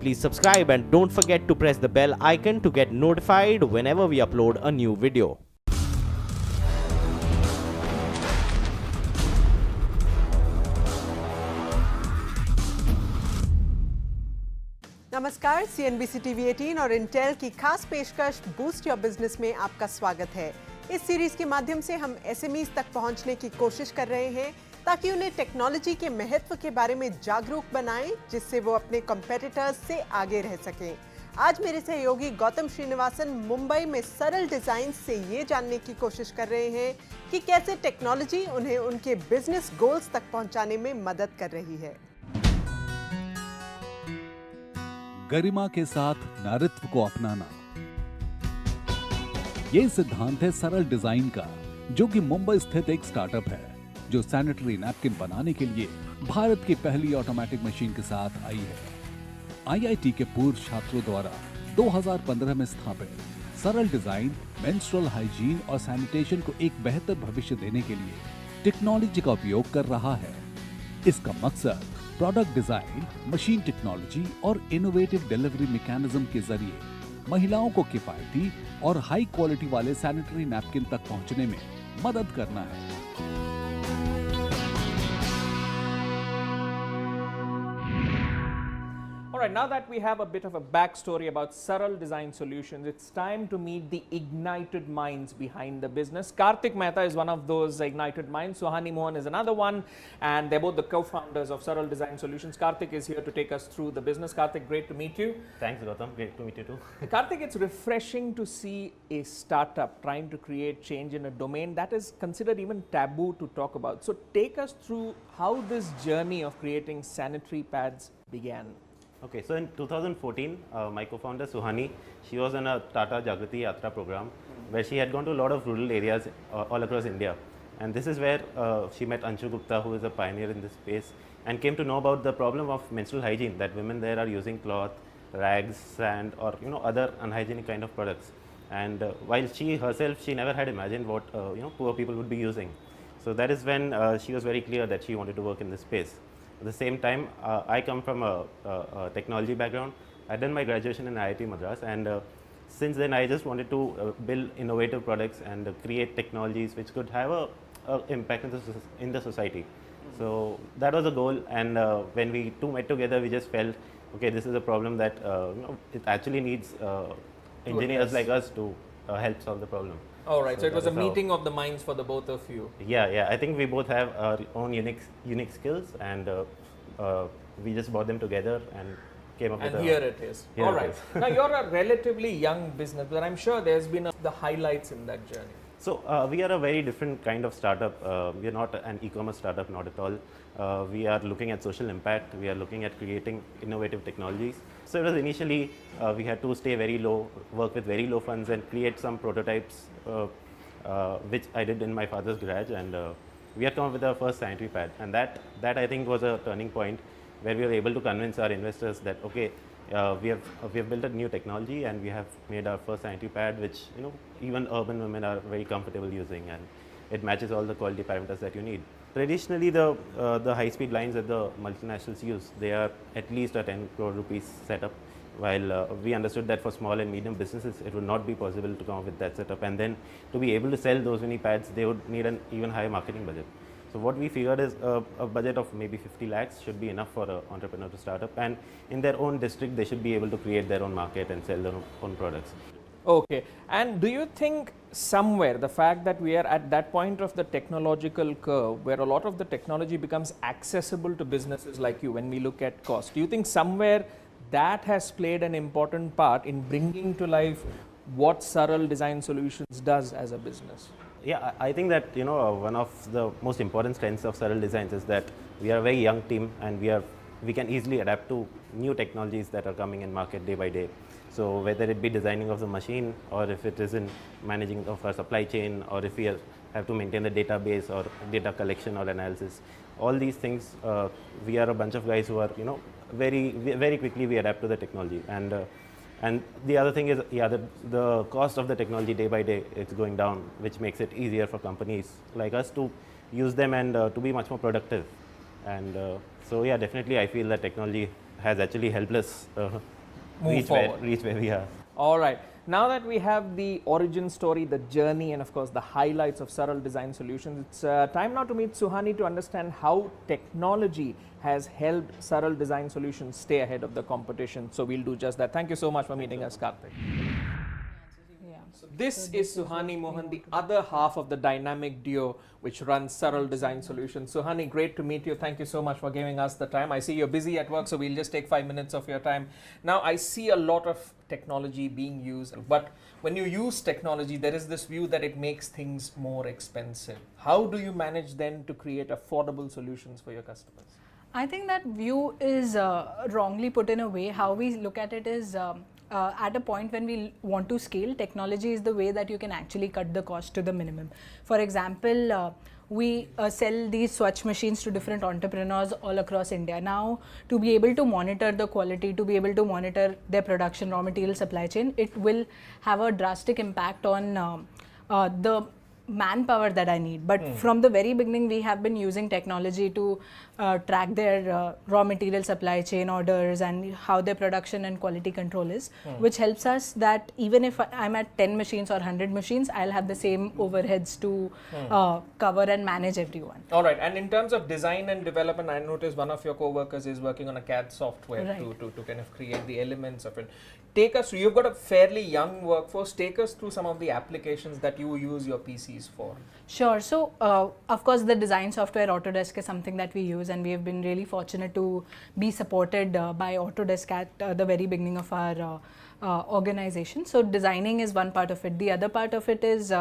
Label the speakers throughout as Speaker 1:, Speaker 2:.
Speaker 1: Please subscribe and don't forget to press the bell icon to get notified whenever we upload a new video.
Speaker 2: नमस्कार, CNBC TV 18 और Intel की खास पेशकश boost your business में आपका स्वागत है। इस सीरीज के माध्यम से हम SMEs तक पहुंचने की कोशिश कर रहे हैं ताकि उन्हें टेक्नोलॉजी के महत्व के बारे में जागरूक बनाएं, जिससे वो अपने कॉम्पिटिटर्स से आगे रह सकें। आज मेरे सहयोगी गौतम श्रीनिवासन मुंबई में सरल डिजाइन से ये जानने की कोशिश कर रहे हैं कि कैसे टेक्नोलॉजी उन्हें उनके बिजनेस गोल्स तक पहुंचाने में मदद कर रही है।
Speaker 3: गरिमा के साथ नारित्व को अपनाना, ये सिद्धांत है सरल डिजाइन का, जो कि मुंबई स्थित एक स्टार्टअप है जो सैनिटरी नैपकिन बनाने के लिए भारत की पहली ऑटोमेटिक मशीन के साथ आई है। IIT के पूर्व छात्रों द्वारा 2015 में स्थापित सरल डिजाइन मेंस्ट्रुअल हाइजीन और सैनिटेशन को एक बेहतर भविष्य देने के लिए टेक्नोलॉजी का उपयोग कर रहा है। इसका मकसद प्रोडक्ट डिजाइन, मशीन टेक्नोलॉजी और इनोवेटिव डिलीवरी मैकेनिज्म के जरिए महिलाओं को किफायती और हाई क्वालिटी वाले सैनिटरी नैपकिन तक पहुंचने में मदद करना है।
Speaker 4: Alright, now that we have a bit of a backstory about Saral Design Solutions, it's time to meet the ignited minds behind the business. Kartik Mehta is one of those ignited minds. Suhani Mohan is another one, and they're both the co-founders of Saral Design Solutions. Kartik is here to take us through the business. Kartik, great to meet you.
Speaker 5: Thanks, Gautam. Great to meet you too.
Speaker 4: Kartik, it's refreshing to see a startup trying to create change in a domain that is considered even taboo to talk about. So take us through how this journey of creating sanitary pads began.
Speaker 5: Okay, so in 2014, my co-founder Suhani, she was in a Tata Jagriti Yatra program where she had gone to a lot of rural areas all across India. And this is where she met Anshu Gupta, who is a pioneer in this space, and came to know about the problem of menstrual hygiene, that women there are using cloth, rags, sand, or other unhygienic kind of products. And while she herself, she never had imagined what poor people would be using. So that is when she was very clear that she wanted to work in this space. At the same time, I come from a technology background. I done my graduation in IIT Madras, and since then I just wanted to build innovative products and create technologies which could have a impact in the society. So that was the goal, and when we two met together, we just felt, okay, this is a problem that it actually needs engineers like us to help solve the problem.
Speaker 4: All right, so it was a meeting of the minds for the both of you.
Speaker 5: Yeah. I think we both have our own unique skills, and we just brought them together and came up with.
Speaker 4: And here it is. All right. Now you're a relatively young business, but I'm sure there's been the highlights in that journey.
Speaker 5: So we are a very different kind of startup. We are not an e-commerce startup, not at all. We are looking at social impact. We are looking at creating innovative technologies. So it was initially we had to stay very low, work with very low funds, and create some prototypes, which I did in my father's garage. And we had come up with our first sanitary pad, and that I think was a turning point where we were able to convince our investors that okay, we have built a new technology, and we have made our first sanitary pad, which even urban women are very comfortable using, and it matches all the quality parameters that you need. Traditionally, the high-speed lines that the multinationals use, they are at least a 10 crore rupees setup, while we understood that for small and medium businesses, it would not be possible to come up with that setup, and then to be able to sell those many pads, they would need an even higher marketing budget. So what we figured is a budget of maybe 50 lakhs should be enough for an entrepreneur to start up, and in their own district, they should be able to create their own market and sell their own products.
Speaker 4: Okay, and do you think somewhere the fact that we are at that point of the technological curve where a lot of the technology becomes accessible to businesses like you when we look at cost, do you think somewhere that has played an important part in bringing to life what Saral Design Solutions does as a business?
Speaker 5: Yeah, I think that one of the most important strengths of Saral Designs is that we are a very young team, and we can easily adapt to new technologies that are coming in market day by day. So whether it be designing of the machine, or if it is in managing of our supply chain, or if we have to maintain the database or data collection or analysis, all these things, we are a bunch of guys who are very quickly we adapt to the technology. And the other thing is, the cost of the technology day by day, it's going down, which makes it easier for companies like us to use them and to be much more productive. And so yeah, definitely I feel that technology has actually helped us
Speaker 4: Move forward.
Speaker 5: reach where we are.
Speaker 4: All right. Now that we have the origin story, the journey, and of course the highlights of Saral Design Solutions, it's time now to meet Suhani to understand how technology has helped Saral Design Solutions stay ahead of the competition. So we'll do just that. Thank you so much for meeting us, Kartik. So this is Suhani Mohan, the other half of the dynamic duo which runs Saral Design Solutions. Suhani, great to meet you. Thank you so much for giving us the time. I see you're busy at work, so we'll just take 5 minutes of your time. Now, I see a lot of technology being used, but when you use technology, there is this view that it makes things more expensive. How do you manage then to create affordable solutions for your customers?
Speaker 6: I think that view is wrongly put in a way. How we look at it is at a point when we want to scale, technology is the way that you can actually cut the cost to the minimum. For example, we sell these Swatch machines to different entrepreneurs all across India. Now, to be able to monitor the quality, to be able to monitor their production, raw material supply chain, it will have a drastic impact on the manpower that I need. But from the very beginning, we have been using technology to track their raw material supply chain orders and how their production and quality control is, which helps us that even if I'm at 10 machines or 100 machines, I'll have the same overheads to cover and manage everyone.
Speaker 4: All right. And in terms of design and development, I noticed one of your co-workers is working on a CAD software to kind of create the elements of it. Take us through, you've got a fairly young workforce, take us through some of the applications that you use your PCs for.
Speaker 6: Sure. So, of course, the design software Autodesk is something that we use, and we have been really fortunate to be supported by Autodesk at the very beginning of our organization. So, designing is one part of it. The other part of it is,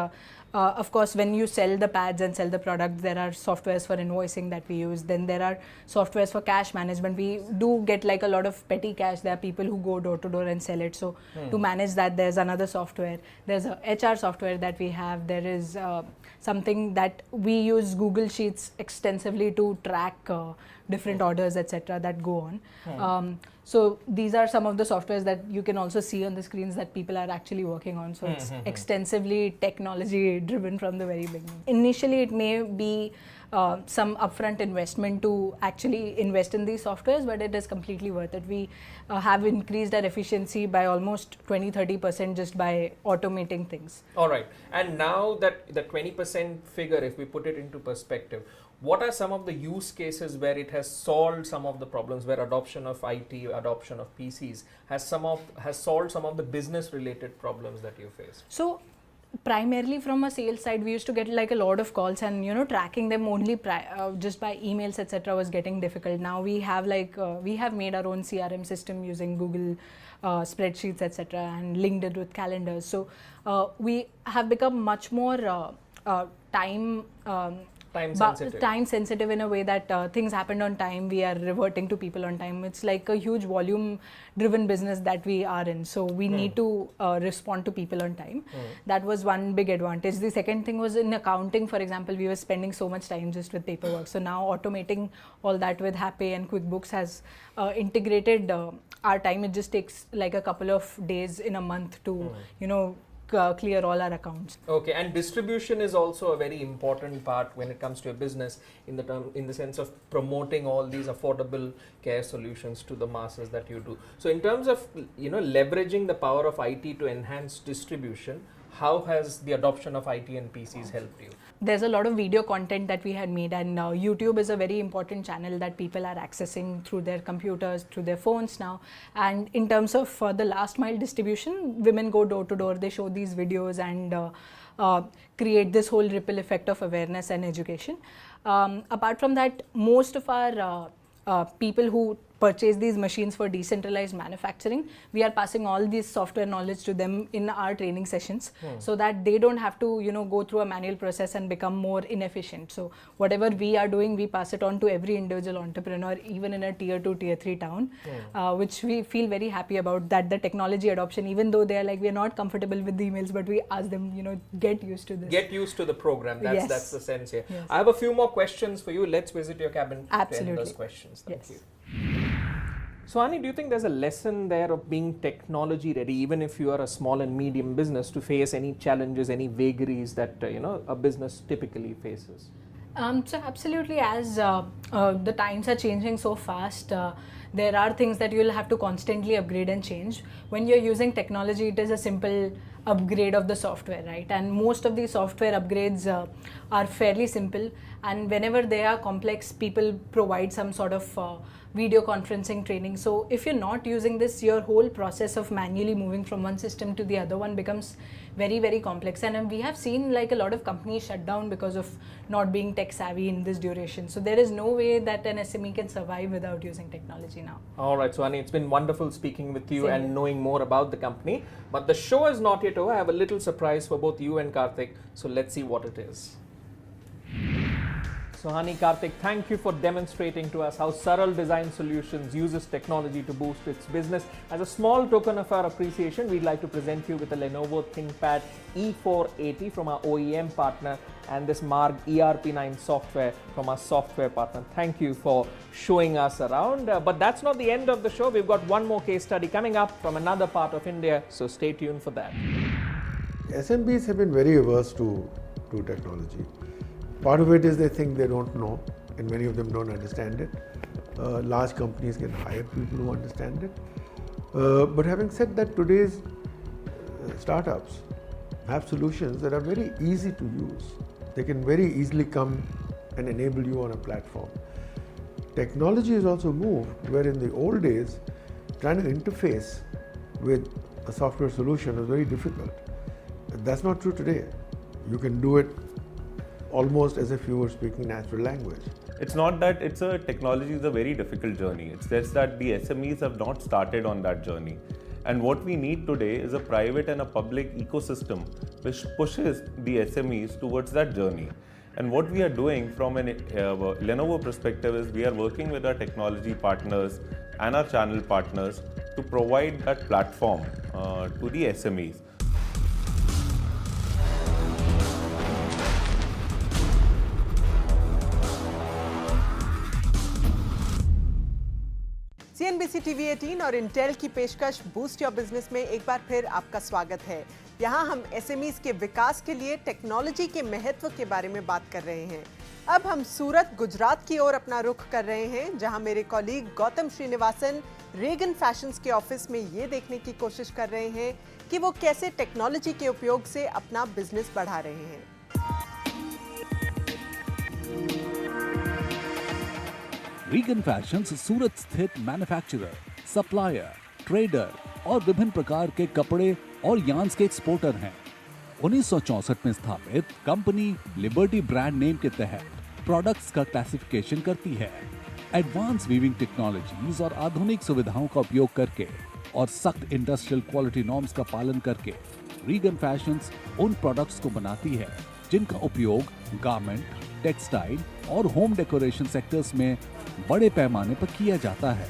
Speaker 6: of course, when you sell the pads and sell the products, there are softwares for invoicing that we use. Then there are softwares for cash management. We do get like a lot of petty cash. There are people who go door to door and sell it. So to manage that, there's another software. There's a HR software that we have. There is something that we use Google Sheets extensively to track different orders, etc. that go on. So these are some of the softwares that you can also see on the screens that people are actually working on. So it's extensively technology driven from the very beginning. Initially, it may be some upfront investment to actually invest in these softwares, but it is completely worth it. We have increased our efficiency by almost 20-30% just by automating things.
Speaker 4: All right. And now that the 20% figure, if we put it into perspective, what are some of the use cases where it has solved some of the problems, where adoption of IT, adoption of PCs has solved some of the business related problems that you face?
Speaker 6: So primarily from a sales side, we used to get like a lot of calls, and tracking them only just by emails, etc. was getting difficult. Now we have we have made our own CRM system using Google spreadsheets, etc., and linked it with calendars. So we have become much more time sensitive in a way that things happened on time. We are reverting to people on time. It's like a huge volume driven business that we are in. So we need to respond to people on time. That was one big advantage. The second thing was in accounting, for example, we were spending so much time just with paperwork. So now automating all that with Happy and QuickBooks has integrated our time. It just takes like a couple of days in a month to, clear all our accounts.
Speaker 4: Okay, and distribution is also a very important part when it comes to a business in the sense of promoting all these affordable care solutions to the masses that you do. So in terms of leveraging the power of IT to enhance distribution, how has the adoption of IT and PCs helped you?
Speaker 6: There's a lot of video content that we had made, and YouTube is a very important channel that people are accessing through their computers, through their phones now. And in terms of the last mile distribution, women go door to door, they show these videos and create this whole ripple effect of awareness and education. Apart from that, most of our people who purchase these machines for decentralized manufacturing, we are passing all this software knowledge to them in our training sessions so that they don't have to go through a manual process and become more inefficient. So whatever we are doing, we pass it on to every individual entrepreneur, even in a tier 2, tier 3 town, which we feel very happy about, that the technology adoption, even though they are like, we are not comfortable with the emails, but we ask them, get used to this.
Speaker 4: Get used to the program. That's the sense here.
Speaker 6: Yes.
Speaker 4: I have a few more questions for you. Let's visit your cabin to end those questions. Thank you. Suhani, do you think there's a lesson there of being technology ready, even if you are a small and medium business, to face any challenges, any vagaries that a business typically faces?
Speaker 6: So absolutely, as the times are changing so fast, there are things that you'll have to constantly upgrade and change. When you're using technology, it is a simple upgrade of the software, right? And most of these software upgrades are fairly simple, and whenever they are complex, people provide some sort of video conferencing training. So if you're not using this, your whole process of manually moving from one system to the other one becomes very, very complex. And we have seen like a lot of companies shut down because of not being tech savvy in this duration. So there is no way that an SME can survive without using technology now.
Speaker 4: All right, Suhani, it's been wonderful speaking with you
Speaker 6: Same
Speaker 4: and
Speaker 6: here.
Speaker 4: knowing more about the company. But the show is not yet over. I have a little surprise for both you and Kartik. So let's see what it is. Suhani, Kartik, thank you for demonstrating to us how Saral Design Solutions uses technology to boost its business. As a small token of our appreciation, we'd like to present you with a Lenovo ThinkPad E480 from our OEM partner and this Marg ERP9 software from our software partner. Thank you for showing us around. But that's not the end of the show. We've got one more case study coming up from another part of India, so stay tuned for that.
Speaker 7: SMBs have been very averse to technology. Part of it is they think they don't know, and many of them don't understand it. Large companies can hire people who understand it. But having said that, today's startups have solutions that are very easy to use. They can very easily come and enable you on a platform. Technology has also moved, where in the old days, trying to interface with a software solution was very difficult. That's not true today. You can do it almost as if you were speaking natural language.
Speaker 8: It's not that technology is a very difficult journey. It's just that the SMEs have not started on that journey. And what we need today is a private and a public ecosystem which pushes the SMEs towards that journey. And what we are doing from a Lenovo perspective is we are working with our technology partners and our channel partners to provide that platform to the SMEs.
Speaker 2: CNBC TV 18 और Intel की पेशकश boost your business में एक बार फिर आपका स्वागत है। यहाँ हम एसएमईज के विकास के लिए टेक्नोलॉजी के महत्व के बारे में बात कर रहे हैं। अब हम सूरत, गुजरात की ओर अपना रुख कर रहे हैं, जहाँ मेरे colleague Gautam Srinivasan Regan fashions के ऑफिस में ये देखने की कोशिश कर रहे हैं कि वो कैसे टेक्नोलॉजी के उपयोग से अपना बिजनेस बढ़ा रहे हैं।
Speaker 3: रीगन फैशंस सूरत स्थित मैन्युफैक्चरर, सप्लायर, ट्रेडर और विभिन्न प्रकार के कपड़े और यार्न्स के एक्सपोर्टर हैं। 1964 में स्थापित कंपनी लिबर्टी ब्रांड नेम के तहत प्रोडक्ट्स का क्लासिफिकेशन करती है। एडवांस वीविंग टेक्नोलॉजीज और आधुनिक सुविधाओं का उपयोग करके और सख्त इंडस्ट्रियल क्वालिटी नॉर्म्स का पालन करके रीगन फैशंस उन प्रोडक्ट्स को बनाती है जिनका उपयोग गारमेंट, टेक्सटाइल और होम डेकोरेशन सेक्टर्स में बड़े पैमाने पर किया जाता है।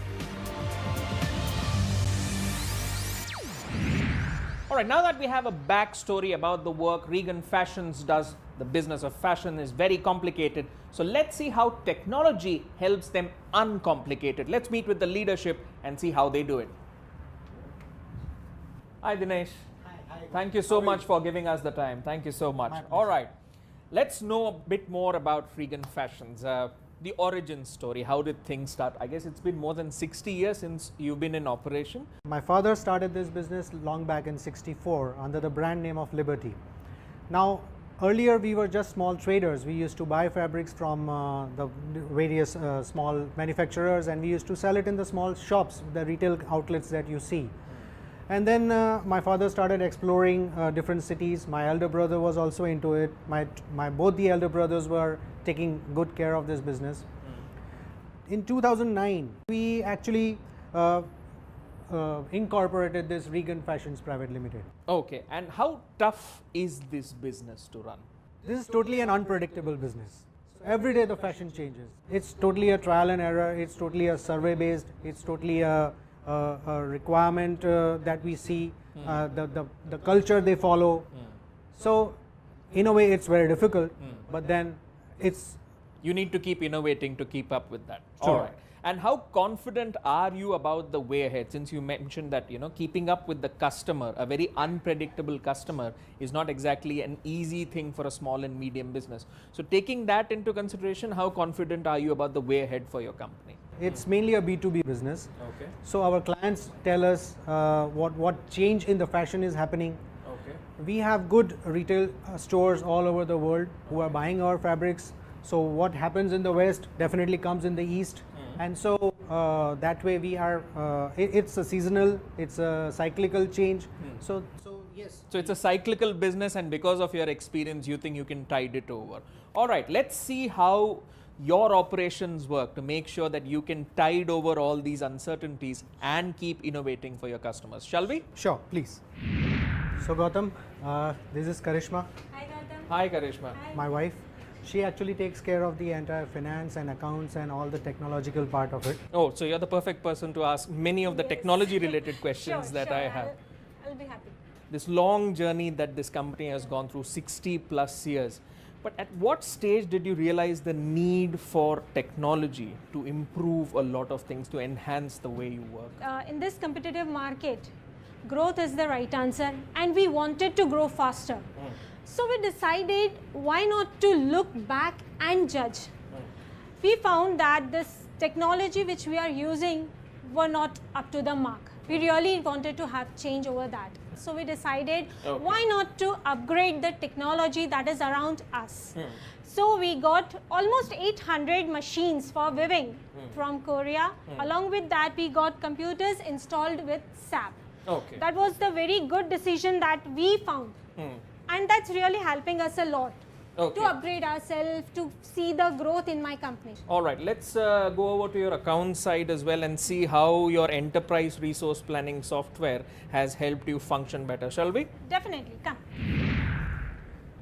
Speaker 4: All right, now that we have a backstory about the work Regan Fashions does, the business of fashion is very complicated. So let's see how technology helps them uncomplicate it. Let's meet with the leadership and see how they do it. Hi, Dinesh.
Speaker 9: Hi.
Speaker 4: Thank you so much for giving us the time. Thank you so much. All right, let's know a bit more about Regan Fashions. The origin story, how did things start? I guess it's been more than 60 years since you've been in operation.
Speaker 9: My father started this business long back in '64 under the brand name of Liberty. Now, earlier we were just small traders. We used to buy fabrics from the various small manufacturers, and we used to sell it in the small shops, the retail outlets that you see. And then my father started exploring different cities. My elder brother was also into it. Both the elder brothers were taking good care of this business. In 2009, we actually incorporated this Regan Fashions Private Limited.
Speaker 4: Okay, and how tough is this business to run?
Speaker 9: This is totally an unpredictable business. Every day the fashion changes. It's totally a trial and error. It's totally a survey based. It's totally a requirement that we see, the culture they follow. So in a way it's very difficult, but then
Speaker 4: you need to keep innovating to keep up with that.
Speaker 9: Sure.
Speaker 4: All right. And how confident are you about the way ahead, since you mentioned that keeping up with the customer, a very unpredictable customer, is not exactly an easy thing for a small and medium business. So taking that into consideration, how confident are you about the way ahead for your company?
Speaker 9: It's mainly a B2B business.
Speaker 4: Okay.
Speaker 9: So our clients tell us what change in the fashion is happening.
Speaker 4: Okay.
Speaker 9: We have good retail stores all over the world who are buying our fabrics. So what happens in the West definitely comes in the East. And so that way we are, it's a seasonal, it's a cyclical change. So yes.
Speaker 4: So it's a cyclical business, and because of your experience, you think you can tide it over. All right, let's see how your operations work to make sure that you can tide over all these uncertainties and keep innovating for your customers. Shall we?
Speaker 9: Sure, please. So Gautam, this is Karishma,
Speaker 6: Hi Gautam.
Speaker 4: Hi, Karishma.
Speaker 9: my wife. She actually takes care of the entire finance and accounts and all the technological part of it.
Speaker 4: Oh, so you're the perfect person to ask many of the technology related questions that I have.
Speaker 6: I'll be happy.
Speaker 4: This long journey that this company has gone through, 60 plus years. But at what stage did you realize the need for technology to improve a lot of things, to enhance the way you work?
Speaker 10: In this competitive market, growth is the right answer, and we wanted to grow faster. So we decided why not to look back and judge. We found that this technology which we are using were not up to the mark. We really wanted to have change over that. So we decided why not to upgrade the technology that is around us. So we got almost 800 machines for weaving from Korea. Along with that, we got computers installed with SAP.
Speaker 4: Okay.
Speaker 10: That was the very good decision that we found. And that's really helping us a lot to upgrade ourselves, to see the growth in my company.
Speaker 4: All right, let's go over to your account side as well and see how your enterprise resource planning software has helped you function better, shall we?
Speaker 10: Definitely, come.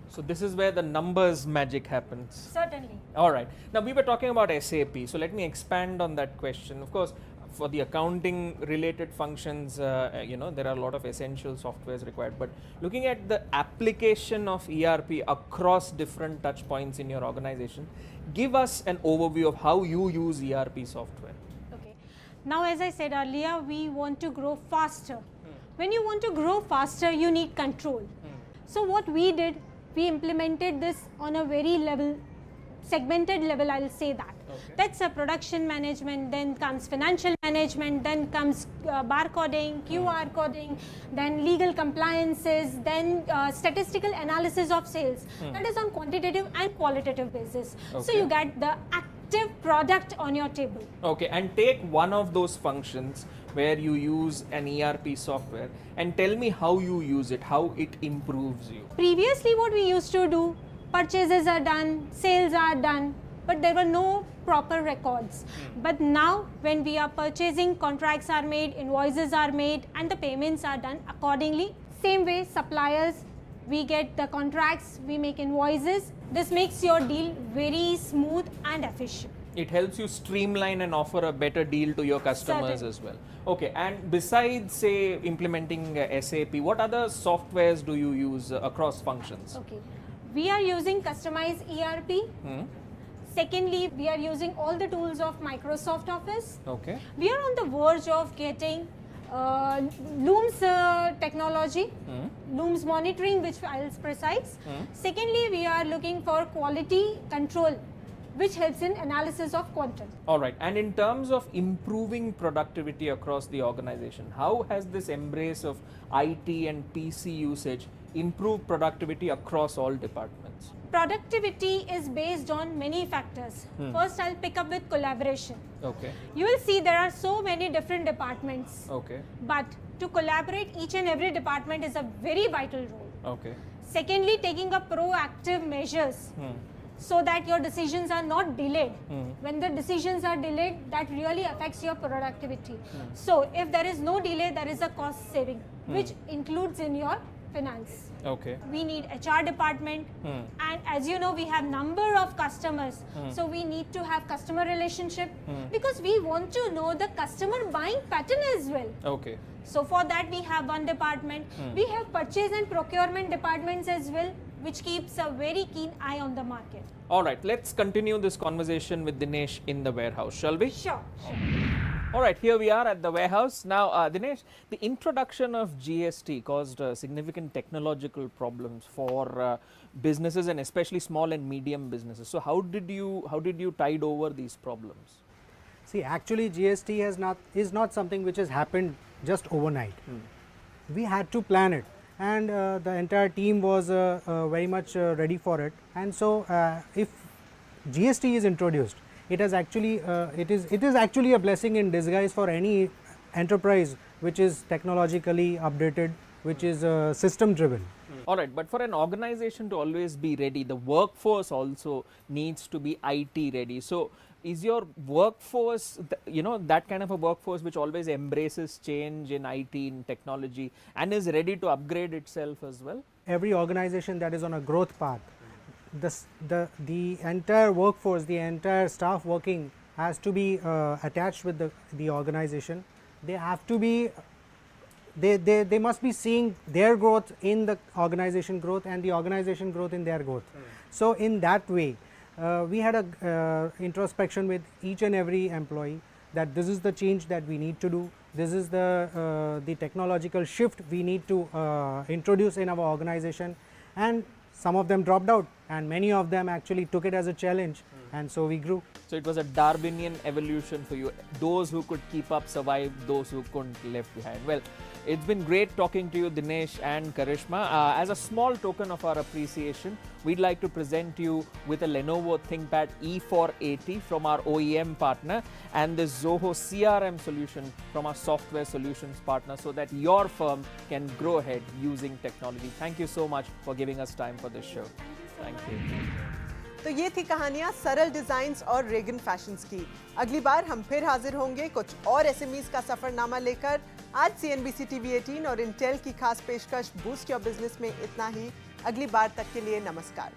Speaker 4: So this is where the numbers magic happens.
Speaker 10: Certainly.
Speaker 4: All right, now we were talking about SAP, so let me expand on that question. Of course, for the accounting related functions, there are a lot of essential softwares required, but looking at the application of ERP across different touch points in your organization, give us an overview of how you use ERP software.
Speaker 10: Okay. Now, as I said earlier, we want to grow faster. When you want to grow faster, you need control. So what we did, we implemented this on a very segmented level, I'll say that. That's a production management, then comes financial management, then comes barcoding, QR coding, then legal compliances, then statistical analysis of sales. That is on quantitative and qualitative basis. So you get the active product on your table.
Speaker 4: Okay, and take one of those functions where you use an ERP software and tell me how you use it, how it improves you.
Speaker 10: Previously, what we used to do, purchases are done, sales are done, but there were no proper records. But now when we are purchasing, contracts are made, invoices are made, and the payments are done accordingly. Same way, suppliers, we get the contracts, we make invoices. This makes your deal very smooth and efficient.
Speaker 4: It helps you streamline and offer a better deal to your customers as well. Okay, and besides, say, implementing SAP, what other softwares do you use across functions?
Speaker 10: Okay, we are using customized ERP. Secondly, we are using all the tools of Microsoft Office.
Speaker 4: Okay.
Speaker 10: We are on the verge of getting Looms technology, Looms monitoring, which I'll precise. Secondly, we are looking for quality control, which helps in analysis of content.
Speaker 4: All right. And in terms of improving productivity across the organization, how has this embrace of IT and PC usage improved productivity across all departments?
Speaker 10: Productivity is based on many factors. First, I'll pick up with collaboration.
Speaker 4: Okay.
Speaker 10: You will see there are so many different departments.
Speaker 4: Okay.
Speaker 10: But to collaborate, each and every department is a very vital role.
Speaker 4: Okay.
Speaker 10: Secondly, taking up proactive measures so that your decisions are not delayed. When the decisions are delayed, that really affects your productivity. So if there is no delay, there is a cost saving, which includes in your finance.
Speaker 4: Okay.
Speaker 10: We need HR department, and as you know, we have number of customers, so we need to have customer relationship because we want to know the customer buying pattern as well.
Speaker 4: Okay.
Speaker 10: So for that we have one department. We have purchase and procurement departments as well, which keeps a very keen eye on the market.
Speaker 4: All right, let's continue this conversation with Dinesh in the warehouse, shall we?
Speaker 10: Sure.
Speaker 4: All right, here we are at the warehouse. Now, Dinesh, the introduction of GST caused significant technological problems for businesses and especially small and medium businesses. So how did you tide over these problems?
Speaker 9: See, actually GST is not something which has happened just overnight. We had to plan it, and the entire team was very much ready for it. And so if GST is introduced, it is actually a blessing in disguise for any enterprise which is technologically updated, which is system driven.
Speaker 4: All right, but for an organization to always be ready, the workforce also needs to be IT ready. So is your workforce, that kind of a workforce which always embraces change in IT, in technology, and is ready to upgrade itself as well?
Speaker 9: Every organization that is on a growth path, the entire workforce, the entire staff working has to be attached with the organization. They have to be, they must be seeing their growth in the organization growth and the organization growth in their growth. So in that way, we had a introspection with each and every employee that this is the change that we need to do. This is the technological shift we need to introduce in our organization, and some of them dropped out and many of them actually took it as a challenge, and so we grew.
Speaker 4: So it was a Darwinian evolution for you. Those who could keep up survived, those who couldn't left behind. Well, it's been great talking to you, Dinesh and Karishma. As a small token of our appreciation, we'd like to present you with a Lenovo ThinkPad E480 from our OEM partner and the Zoho CRM solution from our software solutions partner, so that your firm can grow ahead using technology. Thank you so much for giving us time for this show. Thank you.
Speaker 2: तो ये थी कहानियां सरल designs और Reagan fashions की। अगली बार हम फिर हाजिर होंगे कुछ और एसएमईज का सफरनामा लेकर। आज CNBC TV 18 और इंटेल की खास पेशकश बूस्ट योर बिजनेस में इतना ही। अगली बार तक के लिए नमस्कार।